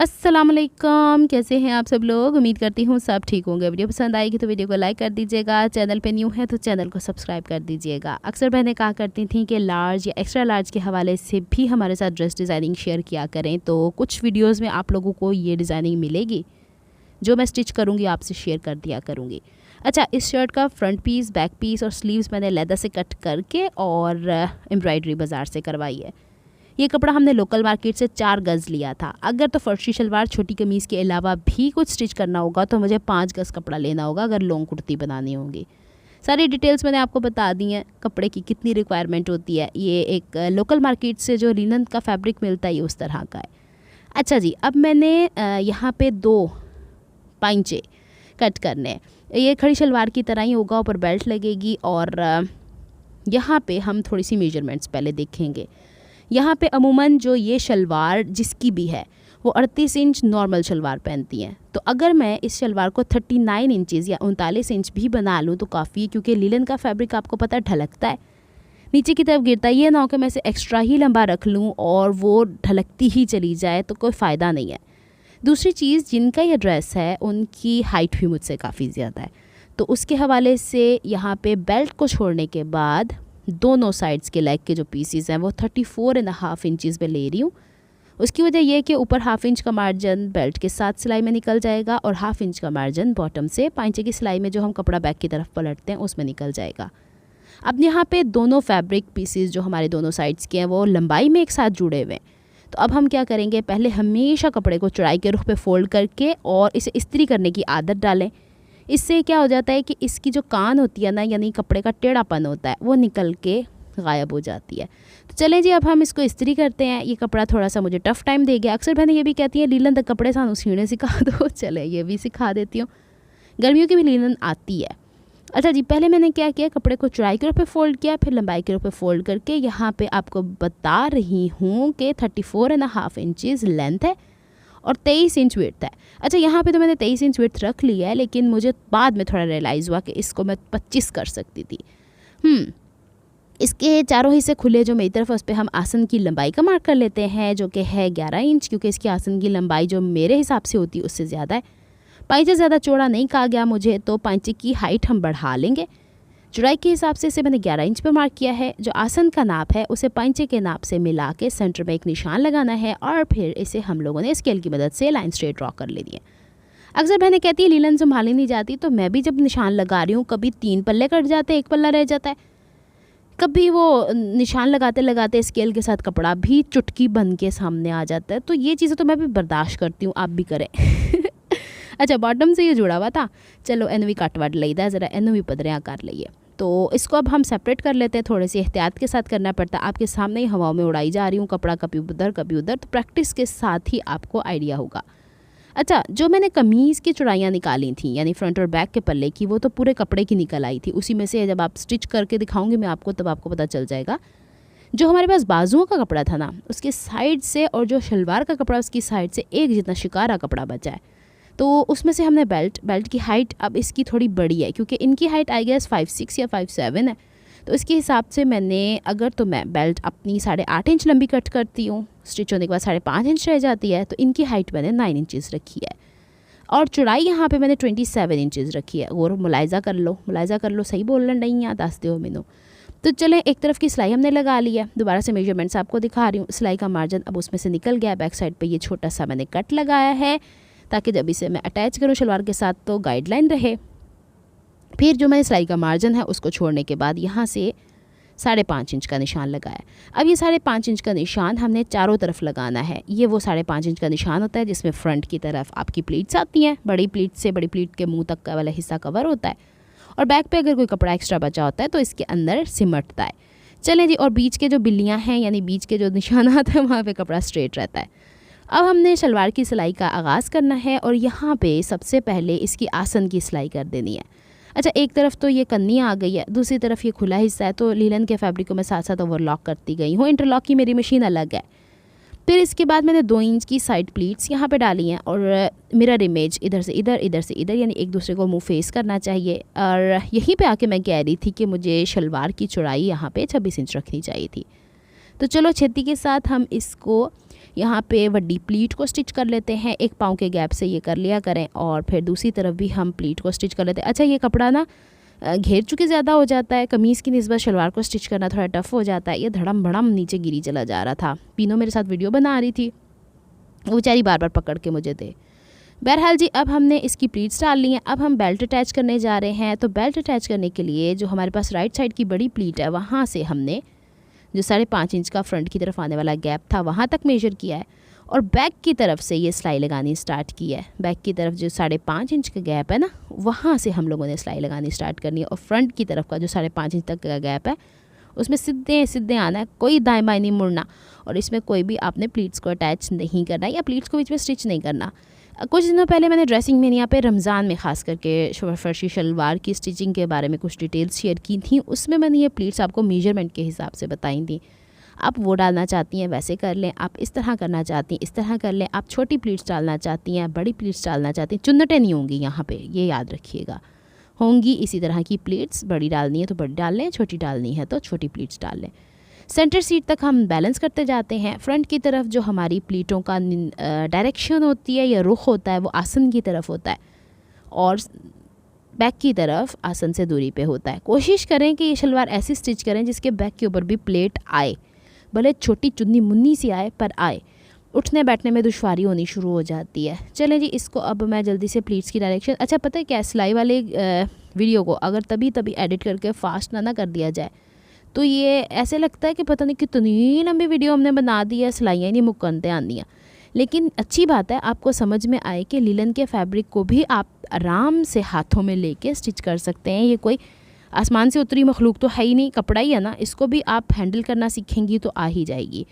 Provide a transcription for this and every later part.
अस्सलामुअलैकुम, कैसे हैं आप सब लोग। उम्मीद करती हूँ सब ठीक होंगे। वीडियो पसंद आएगी तो वीडियो को लाइक कर दीजिएगा। चैनल पे न्यू है तो चैनल को सब्सक्राइब कर दीजिएगा। अक्सर बहनें कहा करती थी कि लार्ज या एक्स्ट्रा लार्ज के हवाले से भी हमारे साथ ड्रेस डिज़ाइनिंग शेयर किया करें, तो कुछ वीडियोज़ में आप लोगों को ये डिज़ाइनिंग मिलेगी जो मैं स्टिच करूँगी आपसे शेयर कर दिया करूँगी। अच्छा, इस शर्ट का फ्रंट पीस, बैक पीस और स्लीव्स मैंने लेदर से कट करके और एम्ब्रॉयडरी बाज़ार से करवाई है। ये कपड़ा हमने लोकल मार्केट से 4 गज़ लिया था। अगर तो फर्शी शलवार छोटी कमीज़ के अलावा भी कुछ स्टिच करना होगा तो मुझे 5 गज़ कपड़ा लेना होगा अगर लॉन्ग कुर्ती बनानी होगी। सारी डिटेल्स मैंने आपको बता दी हैं, कपड़े की कितनी रिक्वायरमेंट होती है। ये एक लोकल मार्केट से जो लिनन का फैब्रिक मिलता है ये उस तरह का है। अच्छा जी, अब मैंने यहाँ पे 2 पाइंचे कट करने हैं। ये खड़ी शलवार की तरह ही होगा, ऊपर बेल्ट लगेगी और यहाँ पे हम थोड़ी सी मेजरमेंट्स पहले देखेंगे। यहाँ पे अमूमन जो ये शलवार जिसकी भी है वो 38 इंच नॉर्मल शलवार पहनती हैं, तो अगर मैं इस शलवार को 39 इंचज़ या 39 इंच भी बना लूँ तो काफ़ी है, क्योंकि लिनन का फैब्रिक आपको पता है ढलकता है, नीचे की तरफ गिरता है। ये ना हो कि मैं इसे एक्स्ट्रा ही लंबा रख लूँ और वो ढलकती ही चली जाए तो कोई फ़ायदा नहीं है। दूसरी चीज़, जिनका ये ड्रेस है उनकी हाइट भी मुझसे काफ़ी ज़्यादा है, तो उसके हवाले से यहाँ पे बेल्ट को छोड़ने के बाद दोनों साइड्स के लेग के जो पीसीज हैं वो 34.5 इंचज़ में ले रही हूँ। उसकी वजह यह कि ऊपर 1/2 इंच का मार्जिन बेल्ट के साथ सिलाई में निकल जाएगा और 1/2 इंच का मार्जिन बॉटम से पाइंचे की सिलाई में जो हम कपड़ा बैक की तरफ पलटते हैं उसमें निकल जाएगा। अब यहाँ पे दोनों फैब्रिक पीसीज जो हमारे दोनों साइड्स के हैं वो लंबाई में एक साथ जुड़े हुए हैं। तो अब हम क्या करेंगे, पहले हमेशा कपड़े को चौड़ाई के रुख पे फोल्ड करके और इसे इस्त्री करने की आदत डालें। इससे क्या हो जाता है कि इसकी जो कान होती है ना, यानी कपड़े का टेढ़ापन होता है, वो निकल के गायब हो जाती है। तो चलें जी, अब हम इसको इस्त्री करते हैं। ये कपड़ा थोड़ा सा मुझे टफ़ टाइम दे गया। अक्सर बहनें ये भी कहती हैं लीलन तक कपड़े सानू सीने सिखा दो। चले ये भी सिखा देती हूँ, गर्मियों की भी लीलन आती है। अच्छा जी, पहले मैंने क्या किया, कपड़े को चौड़ाई के रूप में फ़ोल्ड किया, फिर लंबाई के रूप में फ़ोल्ड करके यहाँ पे आपको बता रही हूँ कि 34.5 इंचज़ लेंथ है और 23 इंच विड्थ है। अच्छा, यहाँ पे तो मैंने 23 इंच विड्थ रख लिया है, लेकिन मुझे बाद में थोड़ा रियलाइज़ हुआ कि इसको मैं 25 कर सकती थी। इसके चारों हिस्से खुले जो मेरी तरफ, उस पर हम आसन की लंबाई का मार्क कर लेते हैं जो कि है 11 इंच, क्योंकि इसकी आसन की लंबाई जो मेरे हिसाब से होती है उससे ज़्यादा है। पाइंचे ज़्यादा चौड़ा नहीं कहा गया मुझे, तो पाइंचे की हाइट हम बढ़ा लेंगे। चौड़ाई के हिसाब से इसे मैंने 11 इंच पे मार्क किया है। जो आसन का नाप है उसे पाइंचे के नाप से मिला के सेंटर में एक निशान लगाना है और फिर इसे हम लोगों ने स्केल की मदद से लाइन स्ट्रेट ड्रॉ कर लेनी है। अक्सर बहनें कहती है लीलन संभाली नहीं जाती, तो मैं भी जब निशान लगा रही हूँ कभी 3 पल्ले कट जाते, 1 पल्ला रह जाता है, कभी वो निशान लगाते लगाते स्केल के साथ कपड़ा भी चुटकी बन के सामने आ जाता है। तो ये चीज़ें तो मैं भी बर्दाश्त करती हूँ, आप भी करें। अच्छा, बॉटम से ये जुड़ा हुआ था, चलो एनू भी कट वट लईदा, ज़रा एनू भी पदरियाँ कर लिए। तो इसको अब हम सेपरेट कर लेते हैं। थोड़े से एहतियात के साथ करना पड़ता है। आपके सामने ही हवाओं में उड़ाई जा रही हूँ, कपड़ा कभी उधर कभी उधर, तो प्रैक्टिस के साथ ही आपको आइडिया होगा। अच्छा, जो मैंने कमीज़ की चौड़ाइयाँ निकाली थी यानी फ्रंट और बैक के पल्ले की, वो तो पूरे कपड़े की निकल आई थी। उसी में से जब आप स्टिच करके दिखाऊंगी मैं आपको, तब आपको पता चल जाएगा। जो हमारे पास बाजुओं का कपड़ा था ना, उसके साइड से और जो शलवार का कपड़ा उसकी साइड से एक जितना शिकारा कपड़ा बचा है, तो उसमें से हमने बेल्ट की हाइट अब इसकी थोड़ी बड़ी है, क्योंकि इनकी हाइट आई गेस 5'6" या 5'7" है। तो इसके हिसाब से मैंने, अगर तो मैं बेल्ट अपनी 8.5 इंच लंबी कट करती हूँ, स्टिच होने के बाद 5.5 इंच रह जाती है, तो इनकी हाइट मैंने 9 इंचज़ रखी है और चौड़ाई यहाँ पे मैंने 27 इंचज़ रखी है। और मुलायजा कर लो, सही बोलना नहीं है, दस दो मैनू। तो चलें, एक तरफ की सिलाई हमने लगा ली है। दोबारा से मेजरमेंट्स आपको दिखा रही हूँ। सिलाई का मार्जिन अब उसमें से निकल गया। बैक साइड पे ये छोटा सा मैंने कट लगाया है ताकि जब इसे मैं अटैच करूँ शलवार के साथ तो गाइडलाइन रहे। फिर जो मैंने सिलाई का मार्जिन है उसको छोड़ने के बाद यहाँ से 5.5 इंच का निशान लगाया। अब ये 5.5 इंच का निशान हमने चारों तरफ लगाना है। ये वो 5.5 इंच का निशान होता है जिसमें फ्रंट की तरफ आपकी प्लीट्स आती हैं, बड़ी प्लीट से बड़ी प्लीट के मुंह तक का वाला हिस्सा कवर होता है, और बैक पे अगर कोई कपड़ा एक्स्ट्रा बचा होता है तो इसके अंदर सिमटता है। चलें जी, और बीच के जो बिल्लियाँ हैं यानी बीच के जो निशानात हैं वहाँ पे कपड़ा स्ट्रेट रहता है। अब हमने शलवार की सिलाई का आगाज़ करना है और यहाँ पे सबसे पहले इसकी आसन की सिलाई कर देनी है। अच्छा, एक तरफ तो ये कन्नी आ गई है, दूसरी तरफ ये खुला हिस्सा है, तो लीलन के फैब्रिक को मैं साथ साथ ओवरलॉक करती गई हूँ। इंटरलॉक की मेरी मशीन अलग है। फिर इसके बाद मैंने 2 इंच की साइड प्लीट्स यहाँ पे डाली हैं और मिरर इमेज इधर से इधर, इधर से इधर, यानी एक दूसरे को मुंह फेस करना चाहिए। और यहीं पे आके मैं कह रही थी कि मुझे शलवार की चौड़ाई यहाँ पे 26 इंच रखनी चाहिए थी। तो चलो छेती के साथ हम इसको यहाँ पे वड्डी प्लीट को स्टिच कर लेते हैं, 1 पाँव के गैप से ये कर लिया करें, और फिर दूसरी तरफ भी हम प्लीट को स्टिच कर लेते हैं। अच्छा, ये कपड़ा ना घेर चुके ज़्यादा हो जाता है, कमीज़ की निस्बत शलवार को स्टिच करना थोड़ा टफ हो जाता है। ये धड़म भड़म नीचे गिरी चला जा रहा था। पीनो मेरे साथ वीडियो बना रही थी, वो बेचारी बार बार पकड़ के मुझे दे। बहरहाल जी, अब हमने इसकी प्लीट्स डाल ली हैं। अब हम बेल्ट अटैच करने जा रहे हैं। तो बेल्ट अटैच करने के लिए जो हमारे पास राइट साइड की बड़ी प्लीट है, वहाँ से हमने जो 5.5 इंच का फ्रंट की तरफ आने वाला गैप था वहाँ तक मेजर किया है, और बैक की तरफ से ये सिलाई लगानी स्टार्ट की है। बैक की तरफ जो 5.5 इंच का गैप है ना, वहाँ से हम लोगों ने सिलाई लगानी स्टार्ट करनी है, और फ्रंट की तरफ का जो 5.5 इंच तक का गैप है उसमें सीधे सीधे आना है, कोई दाएं बाएं नहीं मुड़ना, और इसमें कोई भी आपने प्लीट्स को अटैच नहीं करना या प्लीट्स को बीच में स्टिच नहीं करना। कुछ दिनों पहले मैंने ड्रेसिंग में यहाँ पे रमज़ान में ख़ास करके फर्शी शलवार की स्टिचिंग के बारे में कुछ डिटेल्स शेयर की थी। उसमें मैंने ये प्लीट्स आपको मेजरमेंट के हिसाब से बताई थी। आप वो डालना चाहती हैं वैसे कर लें, आप इस तरह करना चाहती हैं इस तरह कर लें, आप छोटी प्लीट्स डालना चाहती हैं, बड़ी प्लीट्स डालना चाहती हैं, चुन्नटें नहीं होंगी यहाँ पे, ये याद रखिएगा, होंगी इसी तरह की प्लीट्स। बड़ी डालनी है तो बड़ी डाल लें, छोटी डालनी है तो छोटी प्लीट्स डाल लें। सेंटर सीट तक हम बैलेंस करते जाते हैं। फ्रंट की तरफ जो हमारी प्लीटों का डायरेक्शन होती है या रुख होता है वो आसन की तरफ होता है, और बैक की तरफ आसन से दूरी पे होता है। कोशिश करें कि ये शलवार ऐसी स्टिच करें जिसके बैक के ऊपर भी प्लेट आए, भले छोटी चुन्नी मुन्नी सी आए पर आए। उठने बैठने में दुश्वारी होनी शुरू हो जाती है। चलें जी, इसको अब मैं जल्दी से प्लीट्स की डायरेक्शन, अच्छा पता है क्या, सिलाई वाले वीडियो को अगर तभी एडिट करके फास्ट ना कर दिया जाए तो ये ऐसे लगता है कि पता नहीं कितनी लंबी वीडियो हमने बना दी है, सिलाइयाँ ही नहीं मुकनते आंदियाँ। लेकिन अच्छी बात है आपको समझ में आए कि लिलन के फैब्रिक को भी आप आराम से हाथों में लेके स्टिच कर सकते हैं। ये कोई आसमान से उतरी मखलूक तो है ही नहीं, कपड़ा ही है ना, इसको भी आप हैंडल करना सीखेंगी तो आ ही जाएगी।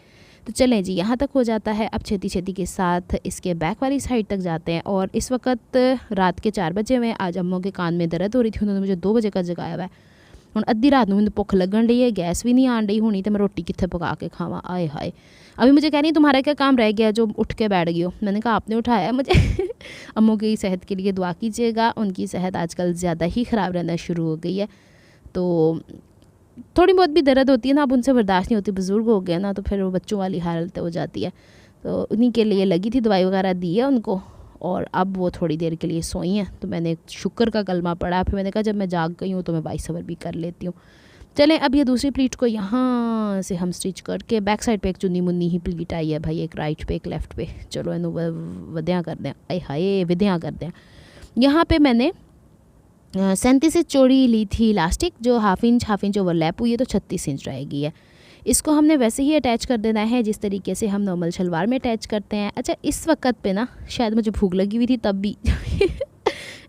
तो चलें जी, यहाँ तक हो जाता है। अब छेती छेती के साथ इसके बैक वाली साइड तक जाते हैं। और इस वक्त रात के 4 बजे में, आज अम्मों के कान में दर्द हो रही थी, उन्होंने मुझे 2 बजे का जगाया हुआ है। ਹੁਣ अद्धी रात में भुख लगन रही है, गैस भी नहीं आन रही होनी, तो मैं रोटी कितने पका के खावा। आए हाय, अभी मुझे कह रही तुम्हारा क्या काम रह गया जो उठ के बैठ गई हो। मैंने कहा आपने उठाया मुझे। अम्मू की सेहत के लिए दुआ कीजिएगा, उनकी सेहत आजकल ज़्यादा ही ख़राब रहना शुरू हो गई है, तो थोड़ी बहुत भी दर्द होती है ना, अब उनसे बर्दाश्त नहीं होती, बुज़ुर्ग हो गए ना, तो फिर वो बच्चों वाली हालत हो जाती है। तो उन्हीं के लिए लगी थी, दवाई वगैरह दी है उनको, और अब वो थोड़ी देर के लिए सोई हैं। तो मैंने शुक्र का कलमा पढ़ा, फिर मैंने कहा जब मैं जाग गई हूँ तो मैं 22 ओवर भी कर लेती हूँ। चलें, अब ये दूसरी प्लीट को यहाँ से हम स्टिच करके, बैक साइड पे एक चुन्नी मुन्नी ही प्लीट आई है भाई, एक राइट पे एक लेफ़्ट पे, चलो इन्हों वधियाँ कर दें, आए हाय विधियाँ कर दें। यहाँ पे मैंने 37 इंच चौड़ी ली थी इलास्टिक, जो हाफ इंच ओवरलैप हुई है, तो 36 इंच रहेगी है। इसको हमने वैसे ही अटैच कर देना है जिस तरीके से हम नॉर्मल शलवार में अटैच करते हैं। अच्छा, इस वक्त पे ना शायद मुझे भूख लगी हुई थी तब भी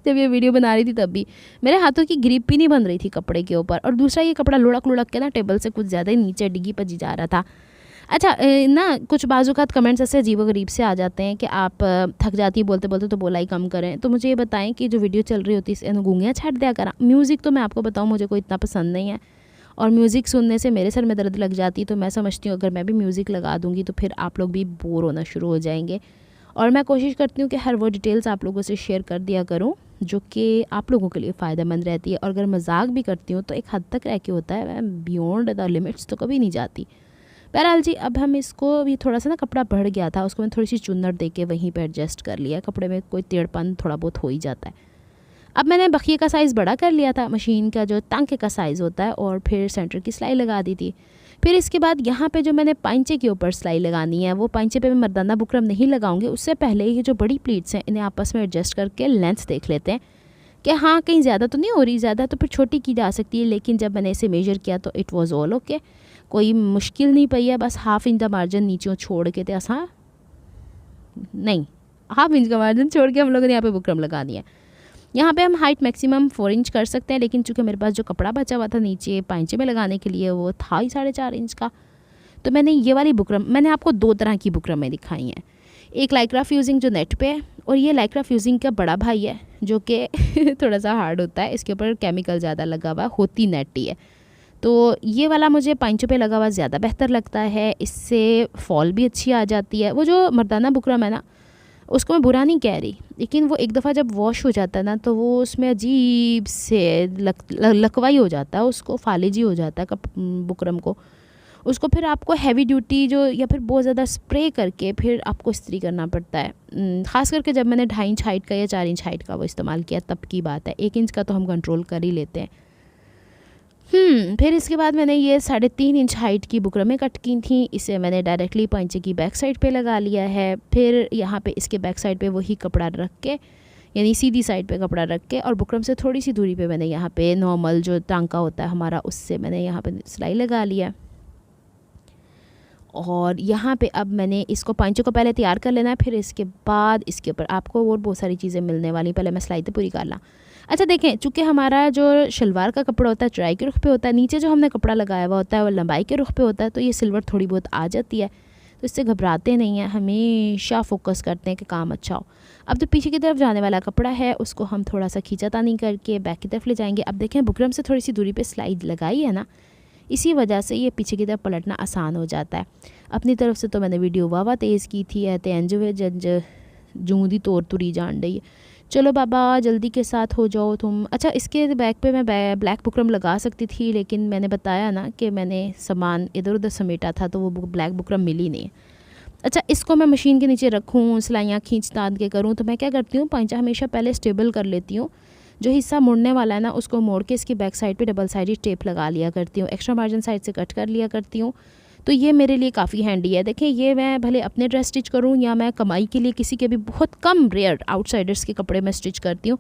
जब ये वीडियो बना रही थी तब भी मेरे हाथों की ग्रिप भी नहीं बन रही थी कपड़े के ऊपर, और दूसरा ये कपड़ा लुढ़क के ना टेबल से कुछ ज़्यादा ही नीचे डिगी पजी जा रहा था। अच्छा ना, कुछ बाज़ात कमेंट्स ऐसे अजीब व गरीब से आ जाते हैं कि आप थक जाती है बोलते बोलते तो बोला ही कम करें। तो मुझे ये बताएं कि जो वीडियो चल रही होती है इसे गूंगियाँ छाट दिया करा। म्यूज़िक तो मैं आपको बताऊँ मुझे कोई इतना पसंद नहीं है, और म्यूज़िक सुनने से मेरे सर में दर्द लग जाती, तो मैं समझती हूँ अगर मैं भी म्यूज़िक लगा दूँगी तो फिर आप लोग भी बोर होना शुरू हो जाएंगे। और मैं कोशिश करती हूँ कि हर वो डिटेल्स आप लोगों से शेयर कर दिया करूँ जो कि आप लोगों के लिए फ़ायदेमंद रहती है। और अगर मजाक भी करती हूँ तो एक हद तक रह के होता है, मैं बियॉन्ड द लिमिट्स तो कभी नहीं जाती। बहरहाल जी, अब हम इसको, अभी थोड़ा सा ना कपड़ा बढ़ गया था, उसको मैं थोड़ी सी चुन्नट दे के वहीं पर एडजस्ट कर लिया। कपड़े में कोई टेढ़पन थोड़ा बहुत हो ही जाता है। अब मैंने बखिए का साइज़ बड़ा कर लिया था, मशीन का जो टांके का साइज़ होता है, और फिर सेंटर की सिलाई लगा दी थी। फिर इसके बाद यहाँ पे जो मैंने पाइंचे के ऊपर सिलाई लगानी है, वो पाइंचे पे मैं मर्दाना बुकरम नहीं लगाऊंगी। उससे पहले ये जो बड़ी प्लीट्स हैं इन्हें आपस में एडजस्ट करके लेंथ देख लेते हैं कि हाँ कहीं ज़्यादा तो नहीं हो रही, ज़्यादा तो फिर छोटी की जा सकती है। लेकिन जब मैंने इसे मेजर किया तो इट वॉज़ ऑल ओके, कोई मुश्किल नहीं पई है। बस हाफ इंच का मार्जिन नीचे छोड़ के, असा नहीं, हाफ इंच का मार्जिन छोड़ के हम लोगों ने यहाँ पे बुकरम लगानी है। यहाँ पे हम हाइट मैक्सिमम 4 इंच कर सकते हैं, लेकिन चूँकि मेरे पास जो कपड़ा बचा हुआ था नीचे पाइंचे में लगाने के लिए वो था ही 4.5 इंच का, तो मैंने ये वाली बुकरम, मैंने आपको 2 तरह की बुकरमें दिखाई हैं। एक लाइक्रा फ्यूजिंग जो नेट पे है, और ये लाइक्रा फ्यूजिंग का बड़ा भाई है जो कि थोड़ा सा हार्ड होता है, इसके ऊपर केमिकल ज़्यादा लगा हुआ, होती नेट ही है। तो ये वाला मुझे पाइंचों पे लगा हुआ ज़्यादा बेहतर लगता है, इससे फॉल भी अच्छी आ जाती है। वो जो मर्दाना बुकरम है ना, उसको मैं बुरा नहीं कह रही, लेकिन वो एक दफ़ा जब वॉश हो जाता है ना तो वो उसमें अजीब से लकवाई हो जाता है, उसको फालिजी हो जाता है बुकरम को, उसको फिर आपको हैवी ड्यूटी जो या फिर बहुत ज़्यादा स्प्रे करके फिर आपको इस्त्री करना पड़ता है। ख़ास करके जब मैंने 2.5 इंच हाइट का या 4 इंच हाइट का वो इस्तेमाल किया तब की बात है। 1 इंच का तो हम कंट्रोल कर ही लेते हैं। फिर इसके बाद मैंने ये 3.5 इंच हाइट की बुकरमें कट की थी। इसे मैंने डायरेक्टली पंचे की बैक साइड पे लगा लिया है। फिर यहाँ पे इसके बैक साइड पे वही कपड़ा रख के, यानी सीधी साइड पे कपड़ा रख के, और बुकरम से थोड़ी सी दूरी पे मैंने यहाँ पे नॉर्मल जो टांका होता है हमारा, उससे मैंने यहाँ पे सिलाई लगा लिया। और यहाँ पे अब मैंने इसको पंचे को पहले तैयार कर लेना है, फिर इसके बाद इसके ऊपर आपको और बहुत सारी चीज़ें मिलने वाली। पहले मैं सिलाई तो पूरी कर ला। अच्छा देखें, चूँकि हमारा जो शलवार का कपड़ा होता है चौड़ाई के रुख पे होता है, नीचे जो हमने कपड़ा लगाया हुआ होता है वो लंबाई के रुख पे होता है, तो ये सिल्वर थोड़ी बहुत आ जाती है, तो इससे घबराते नहीं हैं, हमेशा फोकस करते हैं कि काम अच्छा हो। अब जो पीछे की तरफ जाने वाला कपड़ा है उसको हम थोड़ा सा खींचातानी करके बैक की तरफ ले जाएंगे। अब देखें, बुकरम से थोड़ी सी दूरी पे स्लाइड लगाई है ना, इसी वजह से ये पीछे की तरफ पलटना आसान हो जाता है। अपनी तरफ से तो मैंने वीडियो वावा तेज़ की थी, ऐते अंजवे जंज जूंदी तोड़ तुरी जान रही है। चलो बाबा जल्दी के साथ हो जाओ तुम। अच्छा, इसके बैक पे मैं ब्लैक बुकरम लगा सकती थी, लेकिन मैंने बताया ना कि मैंने सामान इधर उधर समेटा था तो वो ब्लैक बुकरम मिली नहीं। अच्छा, इसको मैं मशीन के नीचे रखूँ, सिलाइयाँ खींच तान के करूँ, तो मैं क्या करती हूँ, पंचा हमेशा पहले स्टेबल कर लेती हूँ। जो हिस्सा मुड़ने वाला है ना उसको मोड़ के इसकी बैक साइड पे डबल साइडेड टेप लगा लिया करती हूँ, एक्स्ट्रा मार्जिन साइड से कट कर लिया करती हूँ। तो ये मेरे लिए काफ़ी हैंडी है। देखें, ये मैं भले अपने ड्रेस स्टिच करूँ या मैं कमाई के लिए किसी के भी बहुत कम रेयर आउटसाइडर्स के कपड़े में स्टिच करती हूँ,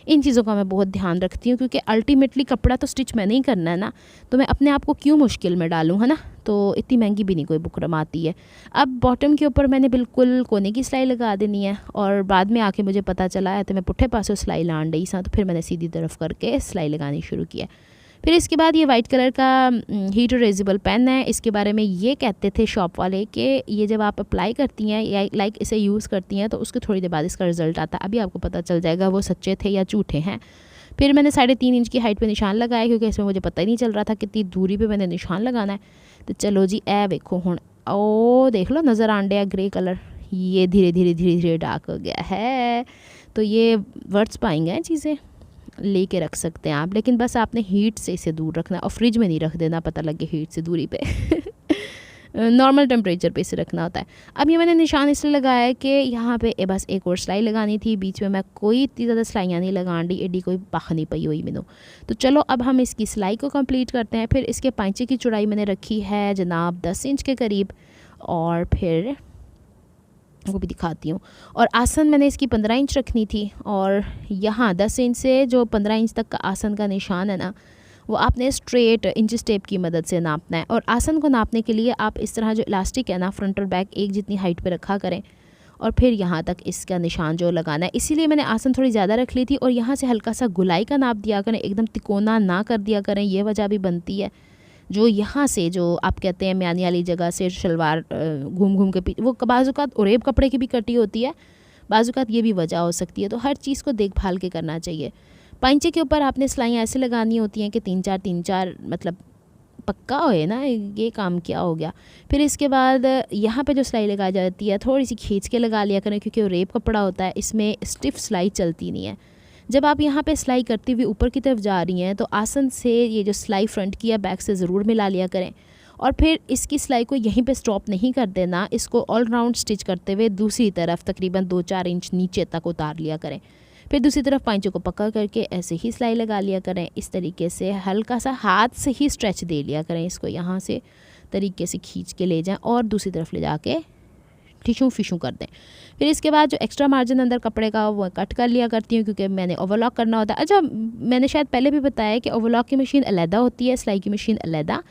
इन चीज़ों का मैं बहुत ध्यान रखती हूँ, क्योंकि अल्टीमेटली कपड़ा तो स्टिच मैंने ही करना है ना, तो मैं अपने आप को क्यों मुश्किल में डालूँ, है ना। तो इतनी महंगी भी नहीं कोई बुकरम आती है। अब बॉटम के ऊपर मैंने बिल्कुल कोने की सिलाई लगा देनी है, और बाद में आके मुझे पता चला है तो मैं पुट्ठे पासों सिलाई लान रही सा, तो फिर मैंने सीधी तरफ करके सिलाई लगानी शुरू किया। फिर इसके बाद ये वाइट कलर का हीट इरेजेबल पेन है। इसके बारे में ये कहते थे शॉप वाले कि ये जब आप अप्लाई करती हैं या लाइक इसे यूज़ करती हैं तो उसके थोड़ी देर बाद इसका रिज़ल्ट आता है। अभी आपको पता चल जाएगा वो सच्चे थे या झूठे हैं। फिर मैंने 3.5 इंच की हाइट पे निशान लगाया, क्योंकि इसमें मुझे पता ही नहीं चल रहा था कितनी दूरी पे मैंने निशान लगाना है। तो चलो जी, ए देखो हुण, ओ देख लो नज़र आन डया ग्रे कलर, ये धीरे धीरे डार्क हो गया है। तो ये वर्ड्स पाएंगे चीज़ें लेके रख सकते हैं आप, लेकिन बस आपने हीट से इसे दूर रखना और फ्रिज में नहीं रख देना, पता लगे हीट से दूरी पे नॉर्मल टेम्परेचर पे इसे रखना होता है। अब ये मैंने निशान इसलिए लगाया है कि यहाँ पे बस एक और सिलाई लगानी थी, बीच में मैं कोई इतनी ज़्यादा सिलाइयाँ नहीं लगान दी, एडी कोई पख नहीं पई हुई मैनू। तो चलो अब हम इसकी सिलाई को कंप्लीट करते हैं। फिर इसके पांचे की चौड़ाई मैंने रखी है जनाब 10 इंच के करीब, और फिर वो भी दिखाती हूँ। और आसन मैंने इसकी 15 इंच रखनी थी, और यहाँ 10 इंच से जो 15 इंच तक का आसन का निशान है ना, वो आपने स्ट्रेट इंच टेप की मदद से नापना है। और आसन को नापने के लिए आप इस तरह जो इलास्टिक है ना, फ्रंट और बैक एक जितनी हाइट पे रखा करें, और फिर यहाँ तक इसका निशान जो लगाना है। इसीलिए मैंने आसन थोड़ी ज़्यादा रख ली थी, और यहाँ से हल्का सा गुलाई का नाप दिया करें, एकदम तिकोना ना कर दिया करें। ये वजह भी बनती है, जो यहाँ से जो आप कहते हैं म्यानी वाली जगह से शलवार घूम घूम के वो बाजुकात उरेब कपड़े की भी कटी होती है, बाजुकात ये भी वजह हो सकती है। तो हर चीज़ को देखभाल के करना चाहिए। पंचे के ऊपर आपने सिलाइयाँ ऐसे लगानी होती हैं कि 3-4 मतलब पक्का होए ना, ये काम क्या हो गया। फिर इसके बाद यहाँ पे जो सिलाई लगाई जाती है थोड़ी सी खींच के लगा लिया करें, क्योंकि रेप कपड़ा होता है, इसमें स्टिफ सिलाई चलती नहीं है। जब आप यहाँ पे सिलाई करती हुई ऊपर की तरफ जा रही हैं तो आसन से ये जो सिलाई फ्रंट की है बैक से ज़रूर मिला लिया करें, और फिर इसकी सिलाई को यहीं पे स्टॉप नहीं कर देना, इसको ऑल राउंड स्टिच करते हुए दूसरी तरफ तकरीबन 2-4 इंच नीचे तक उतार लिया करें। फिर दूसरी तरफ पांचों को पकड़ करके ऐसे ही सिलाई लगा लिया करें। इस तरीके से हल्का सा हाथ से ही स्ट्रेच दे लिया करें, इसको यहाँ से तरीके से खींच के ले जाएं और दूसरी तरफ ले जाके टिशू फिशू कर दें। फिर इसके बाद जो एक्स्ट्रा मार्जिन अंदर कपड़े का वो कट कर लिया करती हूँ, क्योंकि मैंने ओवरलॉक करना होता है। अच्छा, मैंने शायद पहले भी बताया कि ओवरलॉक की मशीन अलहदा होती है, सिलाई की मशीन अलहदा।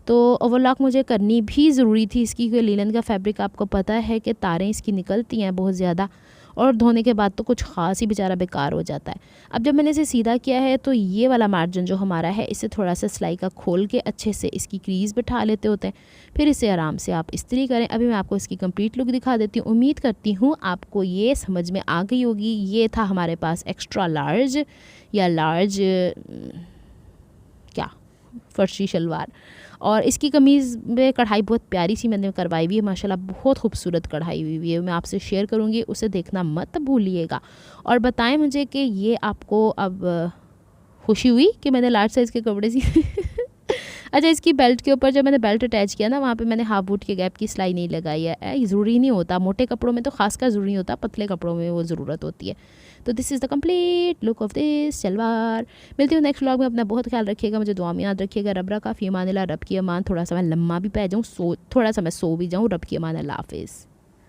तो ओवरलॉक मुझे करनी भी ज़रूरी थी इसकी, क्योंकि लीलन का फैब्रिक आपको पता है कि तारें इसकी निकलती हैं बहुत ज़्यादा, और धोने के बाद तो कुछ ख़ास ही बेचारा बेकार हो जाता है। अब जब मैंने इसे सीधा किया है तो ये वाला मार्जिन जो हमारा है, इसे थोड़ा सा सिलाई का खोल के अच्छे से इसकी क्रीज़ बिठा लेते होते हैं। फिर इसे आराम से आप इस्त्री करें। अभी मैं आपको इसकी कंप्लीट लुक दिखा देती हूँ। उम्मीद करती हूँ आपको ये समझ में आ गई होगी। ये था हमारे पास एक्स्ट्रा लार्ज या लार्ज क्या फर्शी शलवार, और इसकी कमीज़ में कढ़ाई बहुत प्यारी सी मैंने करवाई हुई है, माशाल्लाह बहुत खूबसूरत कढ़ाई हुई है। मैं आपसे शेयर करूँगी, उसे देखना मत भूलिएगा और बताएं मुझे कि ये आपको अब खुशी हुई कि मैंने लार्ज साइज़ के कपड़े सी अच्छा, इसकी बेल्ट के ऊपर जब मैंने बेल्ट अटैच किया ना, वहाँ पे मैंने हाफ बूट के गैप की सिलाई नहीं लगाई है। ज़रूरी नहीं होता, मोटे कपड़ों में तो खासकर ज़रूरी नहीं होता, पतले कपड़ों में वो ज़रूरत होती है। तो this is the complete look of this shalwar. मिलती हूँ नेक्स्ट व्लॉग में। अपना बहुत ख्याल रखिएगा, मुझे दुआ में याद रखिएगा। रब रखा, फ़ी अमान अल्लाह, रब की अमान। थोड़ा सा मैं लम्मा भी पै जाऊँ, थोड़ा सा मैं सो भी जाऊँ। रब की अमान, अल्लाह हाफिज़।